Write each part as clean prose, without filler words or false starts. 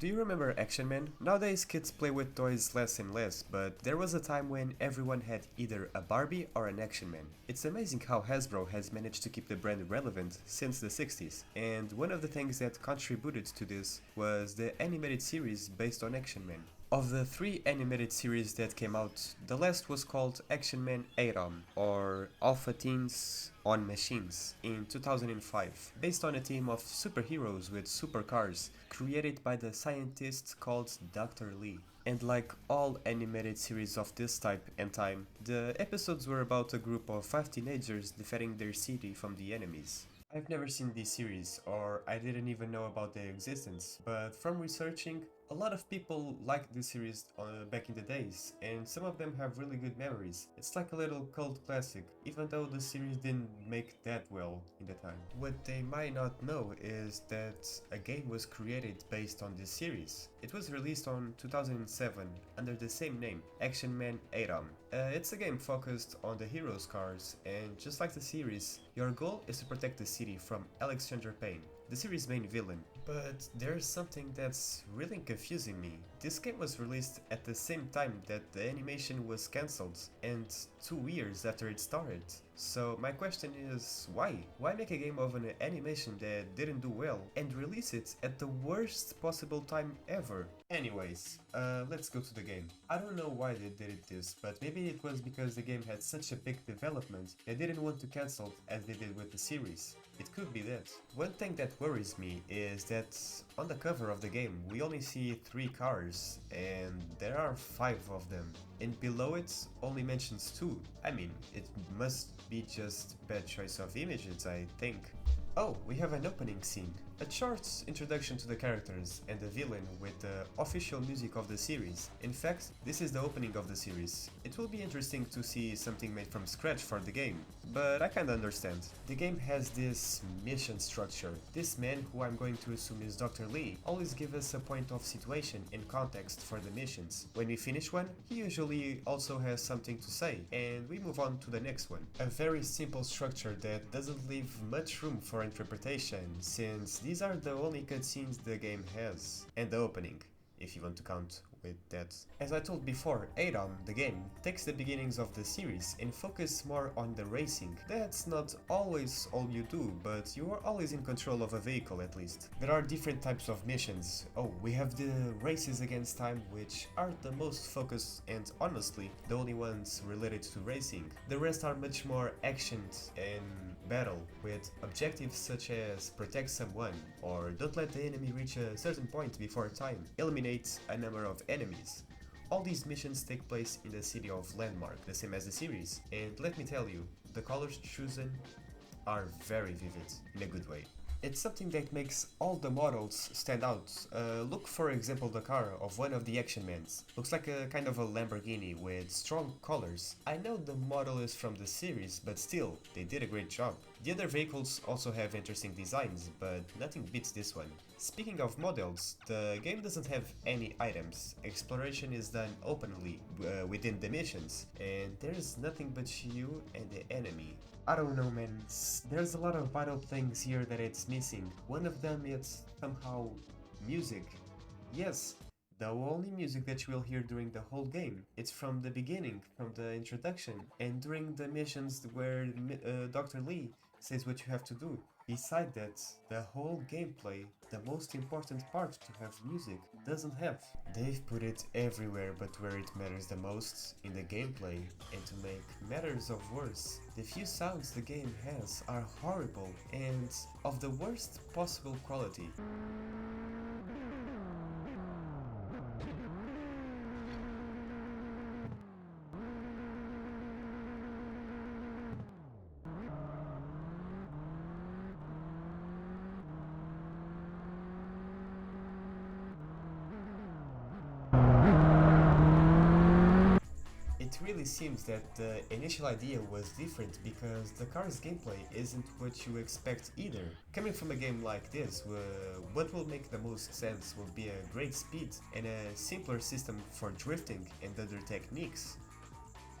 Do you remember Action Man? Nowadays kids play with toys less and less, but there was a time when everyone had either a Barbie or an Action Man. It's amazing how Hasbro has managed to keep the brand relevant since the 60s, and one of the things that contributed to this was the animated series based on Action Man. Of the 3 animated series that came out, the last was called Action Man A.T.O.M, or Alpha Teens on Machines, in 2005, based on a team of superheroes with supercars created by the scientist called Dr. Lee. And like all animated series of this type and time, the episodes were about a group of 5 teenagers defending their city from the enemies. I've never seen this series, or I didn't even know about their existence, but from researching, a lot of people liked this series back in the days, and some of them have really good memories. It's like a little cult classic, even though the series didn't make that well in the time. What they might not know is that a game was created based on this series. It was released on 2007 under the same name, Action Man A.T.O.M. It's a game focused on the hero's cars, and just like the series, your goal is to protect the city from Alexander Payne, the series' main villain. But there's something that's really confusing me. This game was released at the same time that the animation was cancelled, and 2 years after it started. So my question is, why? Why make a game of an animation that didn't do well and release it at the worst possible time ever? Anyways, let's go to the game. I don't know why they did this, but maybe it was because the game had such a big development they didn't want to cancel it as they did with the series. It could be that. One thing that worries me is that on the cover of the game we only see 3 cars and there are 5 of them, and below it only mentions 2. I mean, it must be just bad choice of images, I think. Oh, we have an opening scene. A short introduction to the characters and the villain with the official music of the series. In fact, this is the opening of the series. It will be interesting to see something made from scratch for the game, but I kinda understand. The game has this mission structure. This man, who I'm going to assume is Dr. Lee, always gives us a point of situation and context for the missions. When we finish one, he usually also has something to say, and we move on to the next one. A very simple structure that doesn't leave much room for interpretation, since these are the only cutscenes the game has, and the opening, if you want to count with that. As I told before, A.T.O.M, the game, takes the beginnings of the series and focus more on the racing. That's not always all you do, but you are always in control of a vehicle at least. There are different types of missions. Oh, we have the races against time, which are the most focused and honestly the only ones related to racing. The rest are much more action and battle, with objectives such as protect someone, or don't let the enemy reach a certain point before time, eliminate a number of enemies. All these missions take place in the city of Landmark, the same as the series, and let me tell you, the colors chosen are very vivid, in a good way. It's something that makes all the models stand out. Look for example the car of one of the Action Mans. Looks like a kind of a Lamborghini with strong colors. I know the model is from the series, but still, they did a great job. The other vehicles also have interesting designs, but nothing beats this one. Speaking of models, the game doesn't have any items. Exploration is done openly within the missions, and there's nothing but you and the enemy. I don't know, man, there's a lot of vital things here that it's missing. One of them is somehow music. Yes, the only music that you will hear during the whole game. It's from the beginning, from the introduction, and during the missions where Dr. Lee says what you have to do. Beside that, the whole gameplay, the most important part to have music, doesn't have. They've put it everywhere but where it matters the most, in the gameplay, and to make matters of worse, the few sounds the game has are horrible and of the worst possible quality. It really seems that the initial idea was different because the car's gameplay isn't what you expect either. Coming from a game like this, what will make the most sense will be a great speed and a simpler system for drifting and other techniques.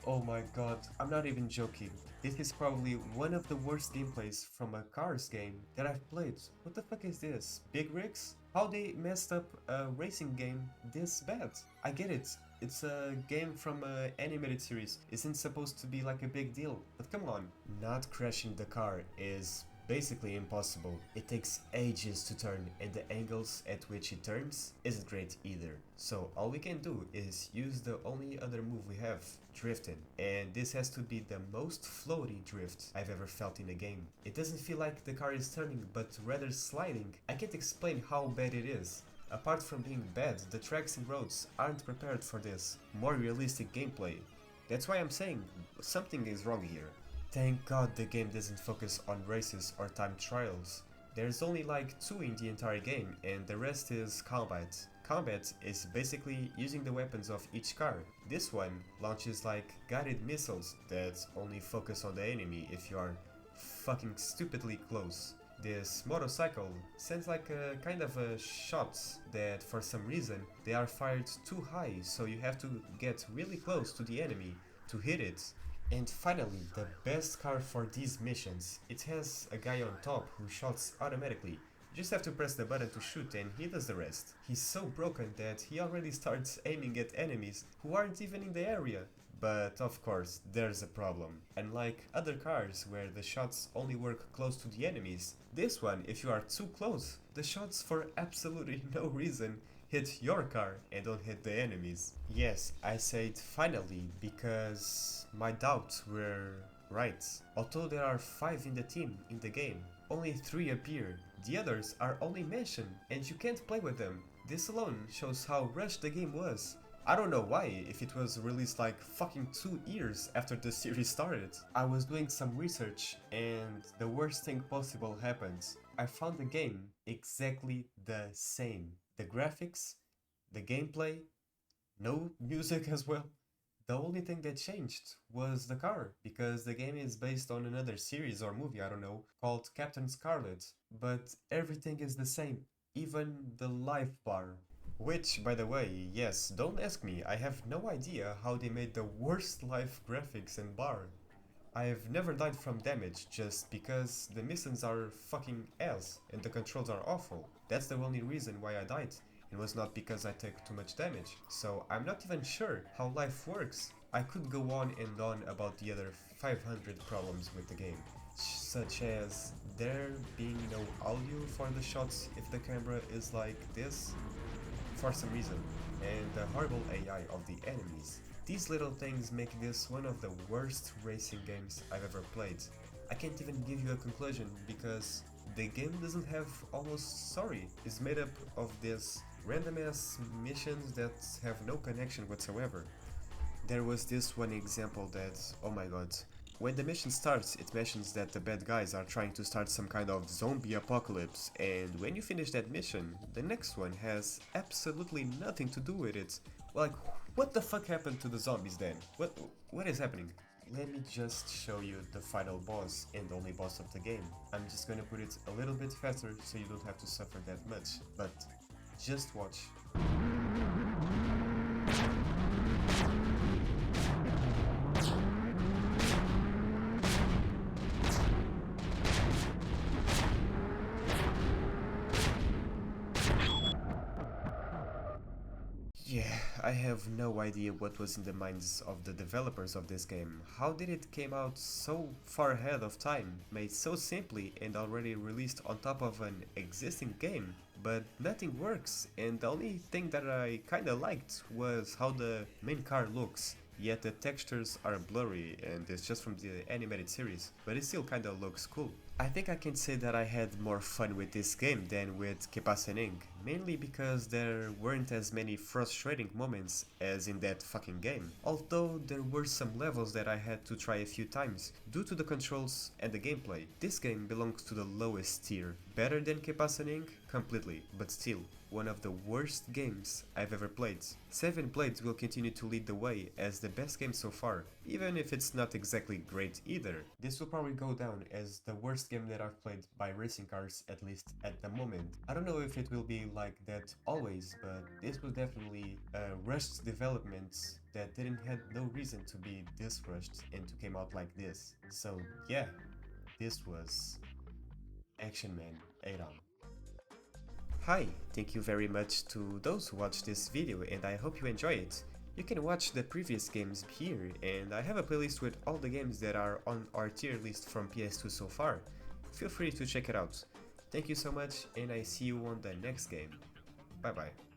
Oh my god, I'm not even joking. This is probably one of the worst gameplays from a Cars game that I've played. What the fuck is this? Big rigs? How they messed up a racing game this bad? I get it. It's a game from an animated series. Isn't supposed to be like a big deal. But come on. Not crashing the car is basically impossible. It takes ages to turn and the angles at which it turns isn't great either. So all we can do is use the only other move we have, drifting. And this has to be the most floaty drift I've ever felt in a game. It doesn't feel like the car is turning but rather sliding. I can't explain how bad it is. Apart from being bad, the tracks and roads aren't prepared for this more realistic gameplay. That's why I'm saying something is wrong here. Thank God the game doesn't focus on races or time trials. There's only like 2 in the entire game and the rest is combat. Combat is basically using the weapons of each car. This one launches like guided missiles that only focus on the enemy if you are fucking stupidly close. This motorcycle sends like a kind of a shots that for some reason they are fired too high, so you have to get really close to the enemy to hit it. And finally, the best car for these missions. It has a guy on top who shoots automatically. You just have to press the button to shoot and he does the rest. He's so broken that he already starts aiming at enemies who aren't even in the area. But of course, there's a problem. Unlike other cars where the shots only work close to the enemies, this one, if you are too close, the shots for absolutely no reason hit your car and don't hit the enemies. Yes, I said finally because my doubts were right. Although there are 5 in the team in the game, only 3 appear. The others are only mentioned and you can't play with them. This alone shows how rushed the game was. I don't know why, if it was released like fucking 2 years after the series started. I was doing some research and the worst thing possible happened. I found the game exactly the same. The graphics, the gameplay, no music as well. The only thing that changed was the car, because the game is based on another series or movie, I don't know, called Captain Scarlet. But everything is the same, even the life bar. Which, by the way, yes, don't ask me, I have no idea how they made the worst life graphics and bar. I've never died from damage just because the missions are fucking ass and the controls are awful. That's the only reason why I died. It was not because I took too much damage. So I'm not even sure how life works. I could go on and on about the other 500 problems with the game, such as there being no audio for the shots if the camera is like this for some reason, and the horrible AI of the enemies. These little things make this one of the worst racing games I've ever played. I can't even give you a conclusion because the game doesn't have almost story. It's made up of these random ass missions that have no connection whatsoever. There was this one example that, oh my god. When the mission starts, it mentions that the bad guys are trying to start some kind of zombie apocalypse, and when you finish that mission, the next one has absolutely nothing to do with it. Like, what the fuck happened to the zombies then? What is happening? Let me just show you the final boss and only boss of the game. I'm just gonna put it a little bit faster so you don't have to suffer that much, but just watch. Yeah, I have no idea what was in the minds of the developers of this game. How did it came out so far ahead of time, made so simply and already released on top of an existing game? But nothing works, and the only thing that I kinda liked was how the main car looks. Yet the textures are blurry and it's just from the animated series, but it still kinda looks cool. I think I can say that I had more fun with this game than with Que Pasen Inc., mainly because there weren't as many frustrating moments as in that fucking game. Although there were some levels that I had to try a few times due to the controls and the gameplay. This game belongs to the lowest tier. Better than Que Pasen Inc., completely, but still, one of the worst games I've ever played. Seven Blades will continue to lead the way as the best game so far, even if it's not exactly great either. This will probably go down as the worst game that I've played by racing cars, at least at the moment. I don't know if it will be like that always, but this was definitely a rushed development that didn't have no reason to be this rushed and to came out like this. So yeah, this was Action Man A.T.O.M. Hi, thank you very much to those who watched this video and I hope you enjoy it. You can watch the previous games here, and I have a playlist with all the games that are on our tier list from PS2 so far. Feel free to check it out. Thank you so much and I see you on the next game. Bye bye.